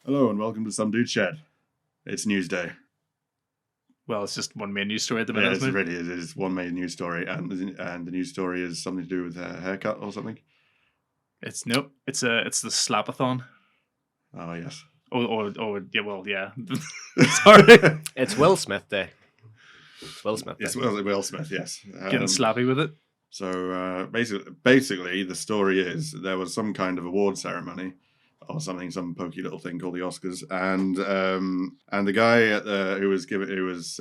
Hello and welcome to Some Dude Shed. It's Newsday. Well, it's just one main news story at the minute, Yeah, it isn't it? really is. It is one main news story, and the news story is something to do with a haircut or something. It's the slapathon. Oh yes. Yeah. Well, yeah. Sorry, It's Will Smith Day. It's Will Smith Day. It's Will Smith. Yes. getting slappy with it. So basically, the story is there was some kind of award ceremony or something, some pokey little thing called the Oscars, and the guy who was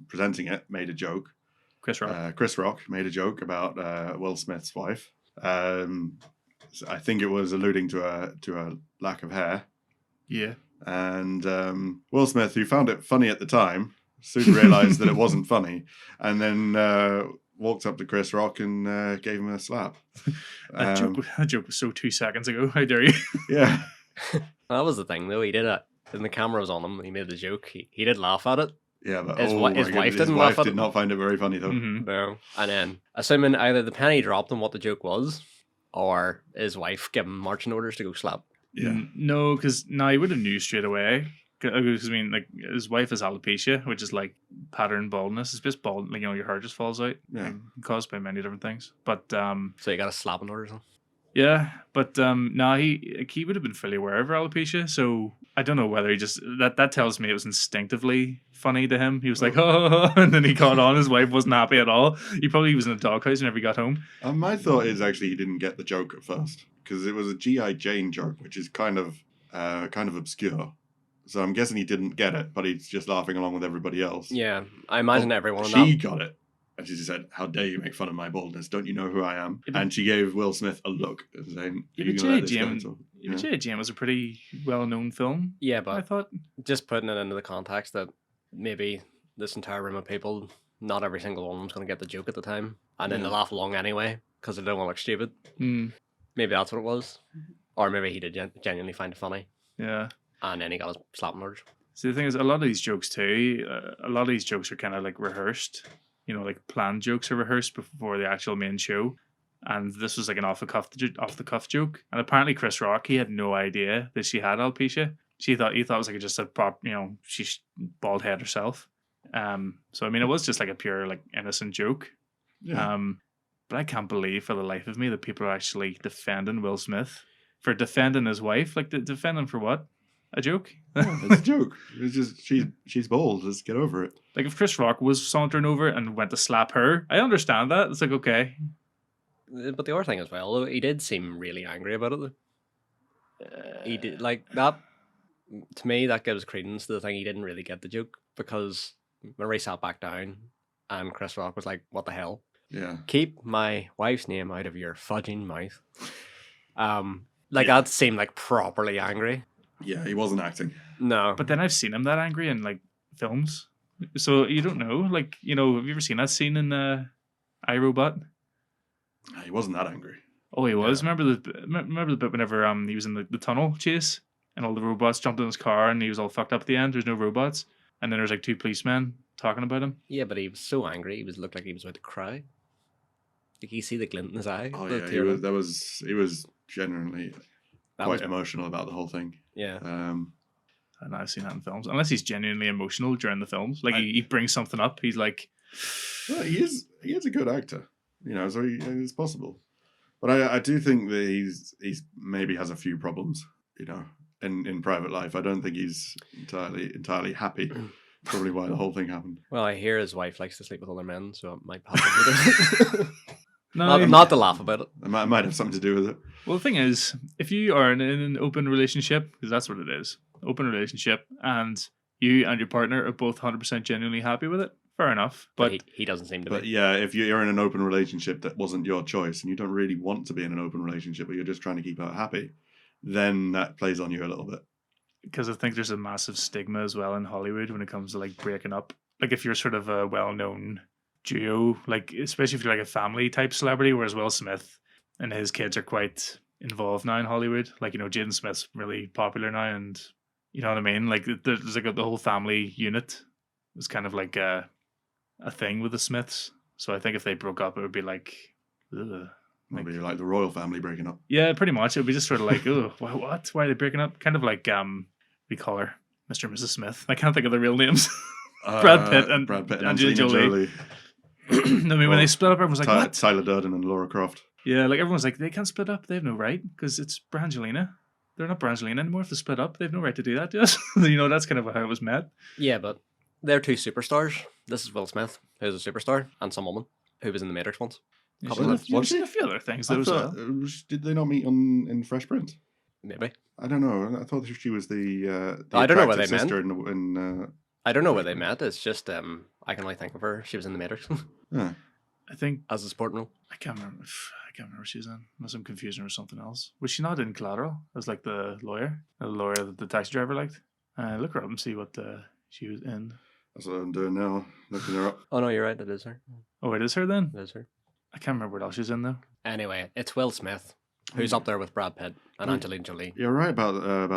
presenting it made a joke. Chris Rock. Chris Rock made a joke about Will Smith's wife. I think it was alluding to a lack of hair. Yeah. And Will Smith, who found it funny at the time, soon realised that it wasn't funny, and then walked up to Chris Rock and gave him a slap. That joke was so 2 seconds ago. How dare you? Yeah. That was the thing, though. He did it. And the camera was on him. He made the joke. He did laugh at it. Yeah, but His my wife goodness, didn't his laugh wife at did it. not find it very funny though. Mhm. No. And then, assuming either the penny dropped on what the joke was, or his wife gave him marching orders to go slap. Yeah. No, because he would have knew straight away. Because I mean, like, his wife has alopecia, which is like pattern baldness. It's just bald, like, your hair just falls out. Yeah. Caused by many different things. But So you got a slapping order or something. yeah, but he would have been fully aware of her alopecia, so I don't know whether he just that tells me it was instinctively funny to him. He was like, oh, and then he caught on. His wife wasn't happy at all. He probably was in a doghouse whenever he got home. My thought is actually he didn't get the joke at first because it was a G.I. Jane joke, which is kind of obscure. So I'm guessing he didn't get it, but he's just laughing along with everybody else. Yeah, I imagine everyone in She that. got it. And she said, "How dare you make fun of my baldness? Don't you know who I am?" Yeah, but- And she gave Will Smith a look, saying, Yeah, "Are you but gonna let this G.I. go?" Jane- So, Even J.J. Jane was a pretty well-known film. Yeah, I but thought. just putting it into the context that maybe this entire room of people, not every single one of them's going to get the joke at the time. And then Yeah. they laugh along anyway, because they don't want to look stupid. Hmm, Maybe that's what it was. Or maybe he did genuinely find it funny. yeah. And then he got his slapping orders. So the thing is, a lot of these jokes too, a lot of these jokes are kind of like rehearsed. Like planned jokes are rehearsed before the actual main show. And this was like an off the cuff joke. And apparently Chris Rock, he had no idea that she had alopecia. He thought it was like just a prop, she's bald head herself. So I mean, it was just like a pure like innocent joke. yeah. But I can't believe for the life of me that people are actually defending Will Smith for defending his wife. Like defending for what? A joke? It's a joke. It's just she's bald. Let's get over it. Like if Chris Rock was sauntering over and went to slap her, I understand that. It's like, okay. But the other thing as well, though, he did seem really angry about it. Though. He did like that. To me, that gives credence to the thing. He didn't really get the joke because Marie sat back down, and Chris Rock was like, "What the hell? Yeah. Keep my wife's name out of your fudging mouth." Like Yeah. that seemed like properly angry. Yeah, he wasn't acting. No, But then I've seen him that angry in like films. So you don't know. Like, have you ever seen that scene in iRobot? He wasn't that angry. Oh, he was. Yeah. Remember the bit whenever he was in the tunnel chase and all the robots jumped in his car and he was all fucked up at the end. There's no robots. And then there's like two policemen talking about him. yeah, but he was so angry. He looked like he was about to cry. Like you see the glint in his eye. Oh the yeah, tear. he was genuinely That quite was emotional about the whole thing. yeah. And I've seen that in films. Unless he's genuinely emotional during the films. Like he brings something up. He's like, Well, he is a good actor, so it's possible. But I do think that he's maybe has a few problems, in private life. I don't think he's entirely happy. Probably why the whole thing happened. Well, I hear his wife likes to sleep with other men, so it might possibly. no. not to laugh about it. It might have something to do with it. Well, the thing is, if you are in an open relationship, because that's what it is, open relationship, and you and your partner are both 100% genuinely happy with it, fair enough. But he doesn't seem to But be. yeah, if you're in an open relationship that wasn't your choice and you don't really want to be in an open relationship, but you're just trying to keep her happy, then that plays on you a little bit. because I think there's a massive stigma as well in Hollywood when it comes to like breaking up. Like if you're sort of a well-known duo, like especially if you're like a family type celebrity, whereas Will Smith and his kids are quite involved now in Hollywood. Like, Jaden Smith's really popular now, and you know what I mean? Like there's like the whole family unit was kind of like a thing with the Smiths. So I think if they broke up, it would be like, ugh. Maybe like the royal family breaking up. Yeah, pretty much. It would be just sort of like, oh, what? Why are they breaking up? Kind of like, we we call her Mr. and Mrs. Smith. I can't think of the real names. Brad Pitt and Angelina Jolie. I mean, when they split up, everyone's like, what? Tyler Durden and Laura Croft. Yeah, like everyone's like, they can't split up. They have no right because it's Brangelina. They're not Brangelina anymore. If they split up, they have no right to do that to us. That's kind of how it was met. Yeah, but they're two superstars. This is Will Smith, who's a superstar, and some woman who was in The Matrix once. You've seen a few other things though as well. Did they not meet in Fresh Prince? Maybe. I don't know. I thought she was the I don't know where they sister met. I don't know where they met. It's just I can only think of her. She was in The Matrix yeah. I think as a supporting role. I can't remember what she was in. Unless I'm confusing her with something else. Was she not in Collateral as like the lawyer that the taxi driver liked? Look her up and see what she was in. That's what I'm doing now, looking her up. Oh no, you're right. It is her. Oh, it is her then. It is her. I can't remember what else she's in though. Anyway, it's Will Smith, who's up there with Brad Pitt and Angelina Jolie. You're right about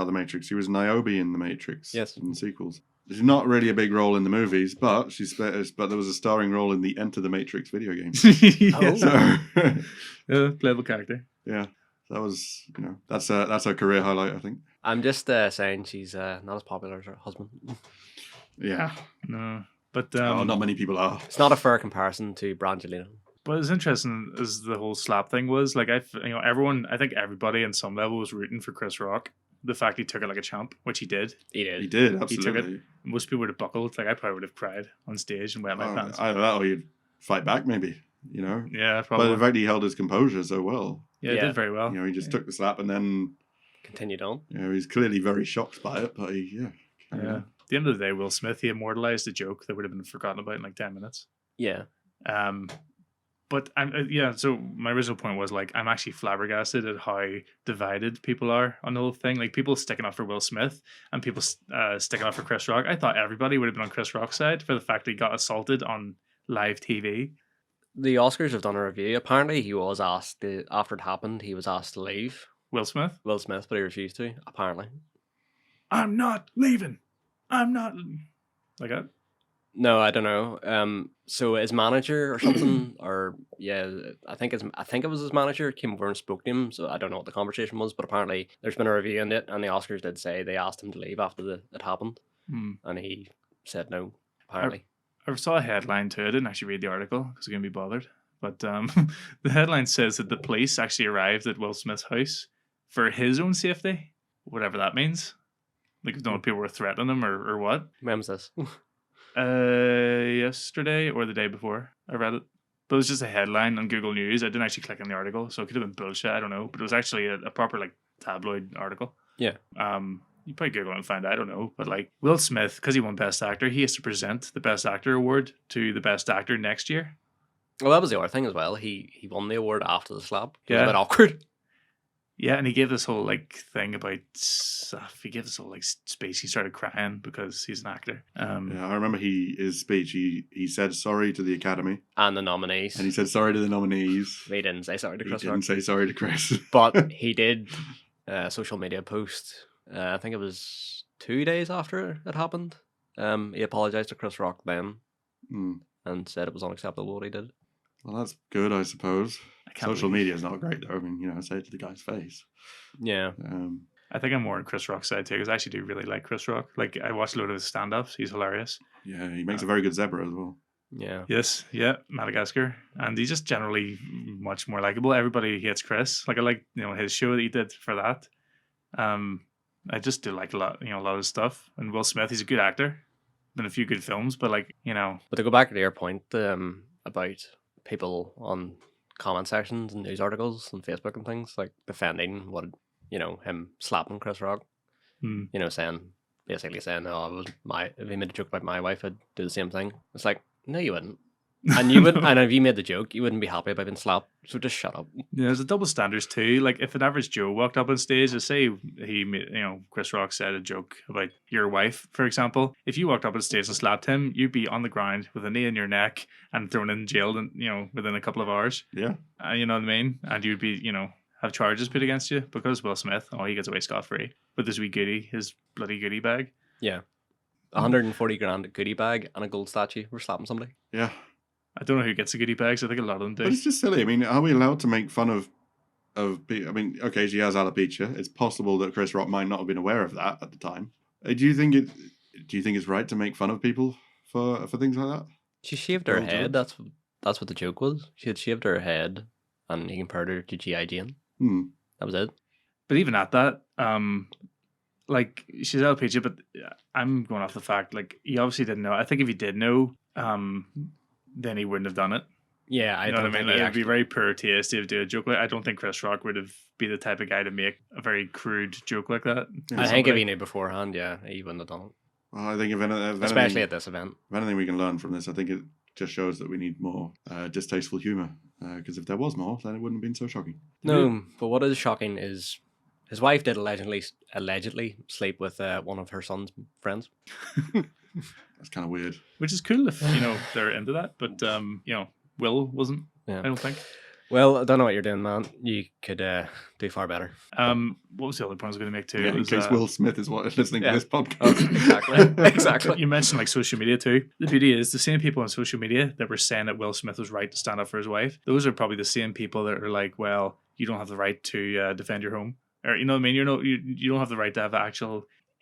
the Matrix. She was Niobe in the Matrix. Yes. In the sequels. She's not really a big role in the movies, but but there was a starring role in the Enter the Matrix video game. Yes. So, Yeah, playable character. yeah, that was that's her career highlight, I think. I'm just saying she's not as popular as her husband. Yeah. No, but Not many people are. It's not a fair comparison to Brangelina. But it's interesting as the whole slap thing was. Like I think everybody in some level was rooting for Chris Rock. The fact he took it like a champ, which he did. He did. He did, He took absolutely. it. Most people would have buckled. Like I probably would have cried on stage and wet my pants. Either that or you'd fight back, maybe. Yeah, But probably. the fact he held his composure so well. Yeah, it Yeah. did very well. He just took the slap and then Continued on. he's clearly very shocked by it, but Yeah. At the end of the day, Will Smith, he immortalized a joke that would have been forgotten about in like 10 minutes. Yeah. But so my original point was like, I'm actually flabbergasted at how divided people are on the whole thing. Like people sticking up for Will Smith and people sticking up for Chris Rock. I thought everybody would have been on Chris Rock's side for the fact that he got assaulted on live TV. The Oscars have done a review. Apparently, he was asked after it happened. He was asked to leave. Will Smith? Will Smith, but he refused to. Apparently. I'm not leaving. I'm not. Like that? No, I don't know. So his manager or something, I think it was his manager came over and spoke to him. So I don't know what the conversation was, but apparently there's been a review in it, and the Oscars did say they asked him to leave after it happened, and he said no. Apparently, I saw a headline too. I didn't actually read the article because I couldn't be bothered. But the headline says that the police actually arrived at Will Smith's house for his own safety, whatever that means. Like, I don't know if people were threatening him or what. when was this? Yesterday or the day before. I read it. But it was just a headline on Google News. I didn't actually click on the article, so it could have been bullshit. I don't know. But it was actually a proper like tabloid article. Yeah. You probably Google it and find out. I don't know. But like Will Smith, because he won Best Actor, he has to present the Best Actor award to the Best Actor next year. Well, that was the other thing as well. He won the award after the slap. It was Yeah. a bit awkward. Yeah, and he gave this whole like thing about stuff. He gave this whole like speech. He started crying because he's an actor. Yeah, I remember his speech. He said sorry to the Academy, And the nominees. and he said sorry to the nominees. He didn't say sorry to He Chris didn't Rock. say sorry to Chris. But he did a social media post. I think it was 2 days after it happened. He apologized to Chris Rock then and said it was unacceptable what he did. Well, that's good, I suppose. I can't Social believe- media is not great, though. I mean, say it to the guy's face. Yeah. I think I'm more on Chris Rock's side too, because I actually do really like Chris Rock. Like I watched a load of his stand-ups. He's hilarious. Yeah, he makes a very good zebra as well. Yeah. Yes, yeah, Madagascar, and he's just generally much more likable. Everybody hates Chris. Like I like his show that he did for that. I just do like a lot of his stuff. And Will Smith, he's a good actor. Been a few good films, but But to go back to your point about people on comment sections and news articles on Facebook and things, like defending what, him slapping Chris Rock, basically saying, oh, if he made a joke about my wife, I'd do the same thing. It's like, no, you wouldn't. And you wouldn't, and if you made the joke, you wouldn't be happy about being slapped. So just shut up. Yeah, there's a double standards too. Like if an average Joe walked up on stage and say Chris Rock said a joke about your wife, for example, if you walked up on stage and slapped him, you'd be on the ground with a knee in your neck and thrown in jail, within a couple of hours. Yeah. You know what I mean? And you'd be, have charges put against you because Will Smith, he gets away scot-free with his wee goodie, his bloody goodie bag. Yeah. 140 grand goodie bag and a gold statue for slapping somebody. Yeah. I don't know who gets the goodie bags. I think a lot of them do. But it's just silly. I mean, are we allowed to make fun of people? I mean, okay, she has alopecia. It's possible that Chris Rock might not have been aware of that at the time. Do you think it? Do you think it's right to make fun of people for things like that? She shaved her Well, head. jokes. That's what the joke was. She had shaved her head, and he compared her to G.I. Jane. Hmm. That was it. But even at that, like she's alopecia, but I'm going off the fact like he obviously didn't know. I think if he did know, then he wouldn't have done it. Yeah, I You know don't what I mean? think he Like, it'd be actually. very poor taste to do a joke like. I don't think Chris Rock would have be the type of guy to make a very crude joke like that. Yeah. I to think if somebody. he knew beforehand, yeah, he wouldn't have done it. Well, I think if Especially anything, at this event. if anything we can learn from this, I think it just shows that we need more distasteful humor. Because if there was more, then it wouldn't have been so shocking. No, but what is shocking is his wife did allegedly sleep with one of her son's friends. That's kind of weird. Which is cool if they're into that, but Will wasn't. Yeah. I don't think. Well, I don't know what you're doing, man. You could do far better. What was the other point I was going to make too? Yeah, It in was, case Will Smith is listening yeah. to this podcast. Exactly. Exactly. You mentioned like social media too. The beauty is the same people on social media that were saying that Will Smith was right to stand up for his wife. Those are probably the same people that are like, well, you don't have the right to defend your home, or you know what I mean. You don't have the right to have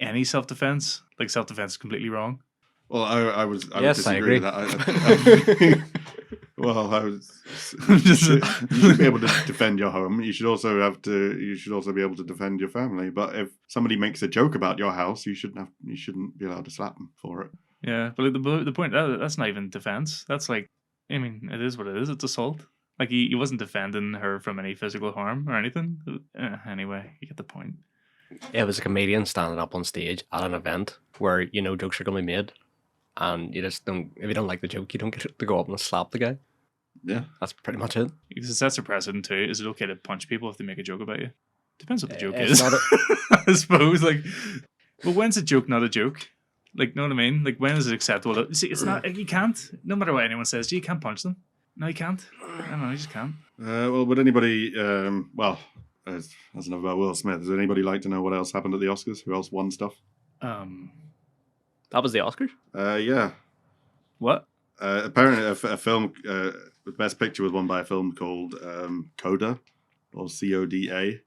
any self defense. Like self defense is completely wrong. Well, I would Yes, I disagree agree. with that. Well, you should be able to defend your home. You should also be able to defend your family. But if somebody makes a joke about your house, you shouldn't be allowed to slap them for it. Yeah, but like, the point that's not even defense. That's like, I mean, it is what it is. It's assault. Like he wasn't defending her from any physical harm or anything. Anyway, you get the point. It was a comedian standing up on stage at an event where jokes are going to be made, and you just don't. If you don't like the joke, you don't get to go up and slap the guy. Yeah. That's pretty much it. Because it sets a precedent too. Is it okay to punch people if they make a joke about you? Depends what the joke It's is. not I suppose. Like, well, when's a joke not a joke? Like, know what I mean? Like, when is it acceptable? See, it's not. You can't. No matter what anyone says, you can't punch them. No, you can't. I don't know. You just can't. Well, would anybody? As enough about Will Smith. Does anybody like to know what else happened at the Oscars? Who else won stuff? That was the Oscars. Yeah. What? Apparently, a film. The best picture was won by a film called Coda, or CODA.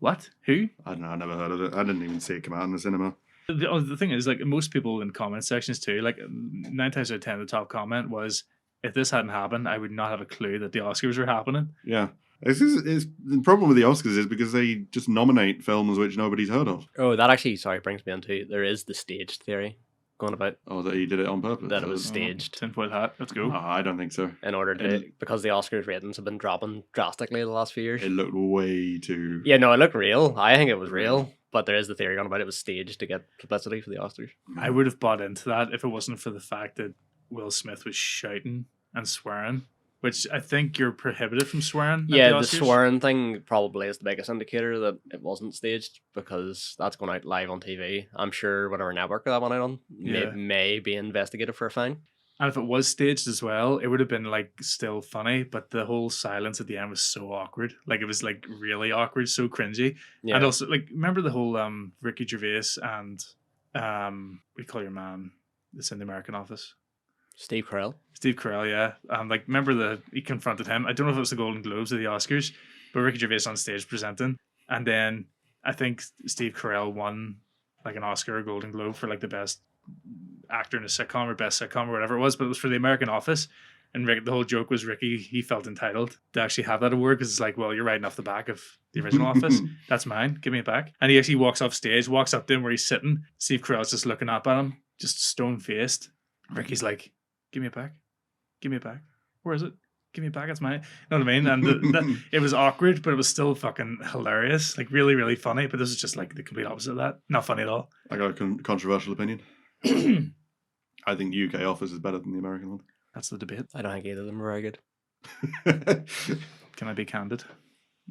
What? Who? I don't know. I never heard of it. I didn't even see it come out in the cinema. The thing is, like, most people in comment sections too, like 9 times out of 10, the top comment was, if this hadn't happened, I would not have a clue that the Oscars were happening. Yeah. It's the problem with the Oscars is because they just nominate films which nobody's heard of. Oh, that actually, brings me into there is the staged theory going about Oh, that he did it on purpose. that it was staged Tinfoil hat. Let's go. Oh, I don't think so. in order to because the Oscars ratings have been dropping drastically the last few years. It looked way too. Yeah, no, it looked real. I think it was real, but there is the theory going about it was staged to get publicity for the Oscars. I would have bought into that if it wasn't for the fact that Will Smith was shouting and swearing, which I think you're prohibited from swearing. at Yeah, the Oscars. swearing thing probably is the biggest indicator that it wasn't staged because that's going out live on TV. I'm sure whatever network that went out on Yeah. may be investigated for a fine. And if it was staged as well, it would have been like still funny, but the whole silence at the end was so awkward. Like it was like really awkward, so cringy. Yeah, And also, like, remember the whole Ricky Gervais and we call your man that's in the American Office, Steve Carell. Steve Carell, yeah. Like, remember he confronted him. I don't know if it was the Golden Globes or the Oscars, but Ricky Gervais on stage presenting, and then I think Steve Carell won like an Oscar or Golden Globe for like the best actor in a sitcom or best sitcom or whatever it was, but it was for the American Office. And the whole joke was Ricky, he felt entitled to actually have that award because it's like, well, you're riding off the back of the original Office. That's mine. Give me it back. And he actually walks off stage, walks up to him where he's sitting. Steve Carell's just looking up at him, just stone faced. Ricky's like, give me it back. Give me it back. Where is it? Give me it back. It's mine. You know what I mean? And it was awkward, but it was still fucking hilarious. Like really, really funny. But this is just like the complete opposite of that. Not funny at all. I got a controversial opinion. I think the UK Office is better than the American one. That's the debate. I don't think either of them are very good. Can I be candid?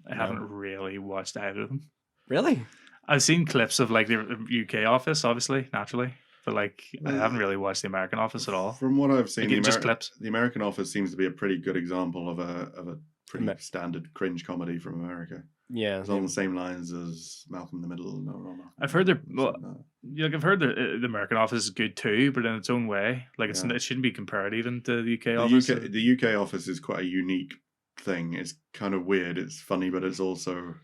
I haven't really watched either of them. Really? I've seen clips of like the UK Office, obviously, naturally. But like, I haven't really watched the American Office at all. From what I've seen, Like, just clips. the American Office seems to be a pretty good example of a pretty Amer- standard cringe comedy from America. Yeah. It's on the same lines as Malcolm in the Middle. I've heard I've heard the American Office is good too, but in its own way. Like Yeah. it shouldn't be compared even to the UK Office. The UK Office is quite a unique thing. It's kind of weird. It's funny, but it's also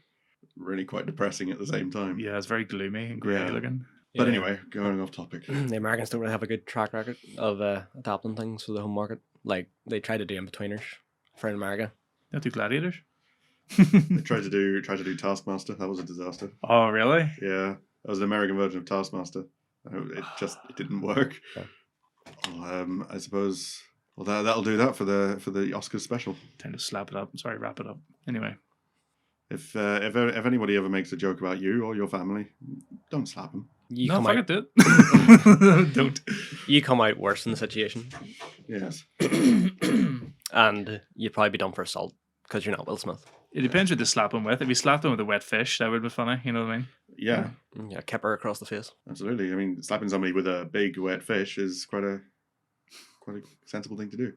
really quite depressing at the same time. Yeah, it's very gloomy and grey Yeah. looking. But Yeah. anyway, going off topic. The Americans don't really have a good track record of adapting things for the home market. Like they try to do in-betweeners for in America. Not do gladiators. They tried to do Taskmaster. That was a disaster. Oh, really? Yeah, that was an American version of Taskmaster. It didn't work. Yeah. Well, I suppose. Well, that'll do that for the Oscars special. Time to slap it up. Sorry, wrap it up. Anyway. If anybody ever makes a joke about you or your family, don't slap them. You No, come fuck out, it, dude. Don't. you come out worse in the situation, Yes. and you'd probably be done for assault because you're not Will Smith. It depends what to slap him with. If you slapped him with a wet fish, that would be funny. You know what I mean? Yeah, Yeah, kipper across the face. absolutely. I mean, slapping somebody with a big wet fish is quite a sensible thing to do.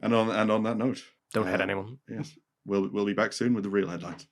And on that note, Don't hit anyone. yes, we'll be back soon with the real headlines.